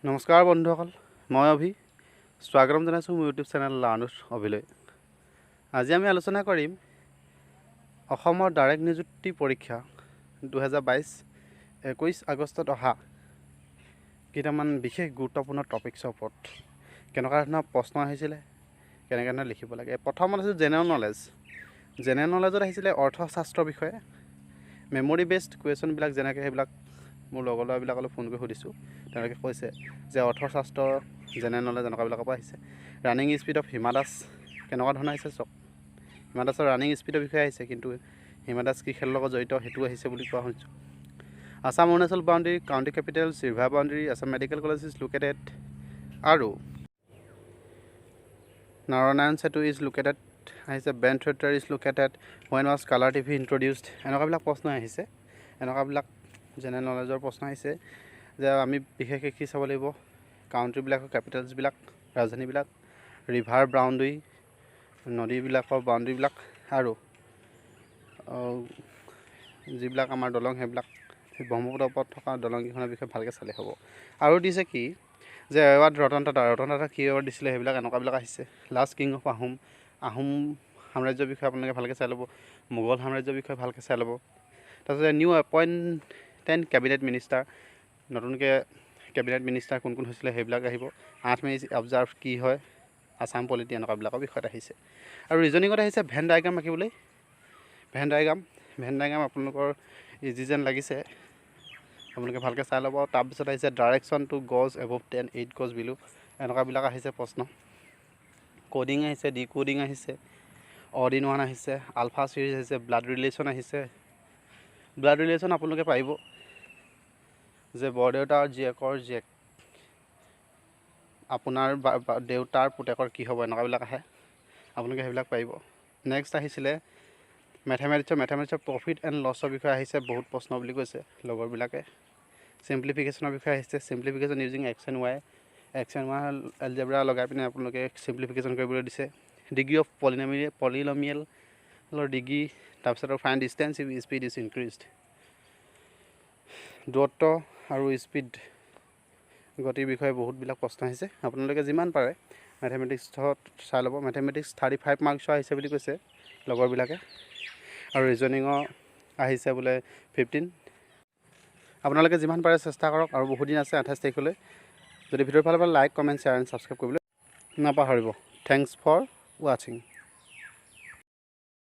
নমস্কাৰ বন্ধুসকল, মই অভি স্বাগতম জনাইছোঁ মোৰ ইউটিউব চেনেল লাৰ্ণুছ অভিলৈ। আজি আমি আলোচনা কৰিম অসমৰ ডাইৰেক্ট নিযুক্তি পৰীক্ষা 2022-21 আগষ্টত অহা কেইটামান বিশেষ গুৰুত্বপূৰ্ণ টপিকছৰ ওপৰত। কেনেকুৱা ধৰণৰ প্ৰশ্ন আহিছিলে, কেনেকৈ ধৰণে লিখিব লাগে। প্ৰথমত আছিল জেনেৰেল নলেজ। জেনেৰেল নলেজত আহিছিলে অৰ্থশাস্ত্ৰৰ বিষয়ে মেমৰি বেছড কুৱেশ্যনবিলাক, যেনেকৈ সেইবিলাক মোৰ লগৰ ল'ৰাবিলাকলৈ ফোন কৰি সুধিছোঁ। তেওঁলোকে কৈছে যে অৰ্থশাস্ত্ৰ জেনেৰেল নলেজ এনেকুৱাবিলাকৰ পৰা আহিছে। Running speed of Hima Das কেনেকুৱা ধৰণৰ আহিছে চাওক। হিমা দাসৰ ৰানিং স্পীডৰ বিষয়ে আহিছে, কিন্তু হিমা দাস কি খেলৰ লগত জড়িত সেইটো আহিছে বুলি কোৱা শুনিছোঁ। Assam Arunachal boundary, county capitals, river boundary, Assam medical college is located, আৰু নাৰায়ণ সেতু ইজ লোকেটেড আহিছে। Ben theatre is located, when was colour TV introduced. এনেকুৱাবিলাক প্ৰশ্ন আহিছে। এনেকুৱাবিলাক জেনেৰেল নলেজৰ প্ৰশ্ন আহিছে যে আমি বিশেষকৈ কি চাব লাগিব, কাউণ্ট্ৰিবিলাকৰ কেপিটেলছবিলাক, ৰাজধানীবিলাক, ৰিভাৰ বাউণ্ডেৰী, নদীবিলাকৰ বাউণ্ডেৰীবিলাক, আৰু যিবিলাক আমাৰ দলং সেইবিলাক ব্ৰহ্মপুত্ৰৰ ওপৰত থকা দলংকেইখনৰ বিষয়ে ভালকৈ চালে হ'ব। আৰু দিছে কি যে এৱাৰ্ড ৰতন টাটা কি এৱাৰ্ড দিছিলে, সেইবিলাক এনেকুৱাবিলাক আহিছে। লাষ্ট কিং অফ আহোম সাম্ৰাজ্যৰ বিষয়ে আপোনালোকে ভালকৈ চাই ল'ব। মোগল সাম্ৰাজ্যৰ বিষয়ে ভালকৈ চাই ল'ব। তাৰপিছতে নিউ এপইণ্টেড কেবিনেট মিনিষ্টাৰ, নতুনকৈ কেবিনেট মিনিষ্টাৰ কোন কোন হৈছিলে সেইবিলাক আহিব। 8 মে অবজাৰ্ভ কি হয়, আছাম পলিটি, এনেকুৱাবিলাকৰ বিষয়ত আহিছে। আৰু ৰিজনিঙত আহিছে ভেন ডায়েগ্ৰাম আঁকিবলৈ। ভেন ডায়েগ্ৰাম আপোনালোকৰ ইজি যেন লাগিছে, আপোনালোকে ভালকৈ চাই ল'ব। তাৰপিছত আহিছে ডাইৰেকশ্যন টু গজ এবভ 10, 8 গজ বিলো, এনেকুৱাবিলাক আহিছে প্ৰশ্ন। কোডিং আহিছে, ডি কোডিং আহিছে, অড ইন ওৱান আহিছে, আলফা চিৰিজ আহিছে, ব্লাড ৰিলেশ্যন আহিছে। ব্লাড ৰিলেশ্যন আপোনালোকে পাৰিব যে বৰদেউতাৰ জীয়েকৰ জীয়েক আপোনাৰ দেউতাৰ পুতেকৰ কি হ'ব, এনেকুৱাবিলাক আহে, আপোনালোকে সেইবিলাক পাৰিব। নেক্সট আহিছিলে মেথমেটিক্সৰ প্ৰফিট এণ্ড লছৰ বিষয়ে আহিছে, বহুত প্ৰশ্ন বুলি কৈছে লগৰবিলাকে। চিম্প্লিফিকেশ্যনৰ বিষয়ে আহিছে, simplification using x and y algebra লগাই পিনে আপোনালোকে চিম্প্লিফিকেশ্যন কৰিবলৈ দিছে। ডিগ্ৰী অফ পলিনমিয়েলৰ ডিগ্ৰী, তাৰপিছত find distance if speed is increased. দূৰত্ব আৰু স্পীড গতিৰ বিষয়ে বহুতবিলাক প্ৰশ্ন আহিছে। আপোনালোকে যিমান পাৰে মেথমেটিক্সত চাই ল'ব। মেথমেটিক্স 35 মাৰ্কছৰ আহিছে বুলি কৈছে লগৰবিলাকে, আৰু ৰিজনিঙৰ আহিছে বোলে 15। আপোনালোকে যিমান পাৰে চেষ্টা কৰক, আৰু বহুত দিন আছে 28 তাৰিখলৈ। যদি ভিডিঅ'ৰ ফালৰ পৰা like, comment, share and subscribe কৰিবলৈ নাপাহৰিব। থেংকছ ফৰ ৱাচিং।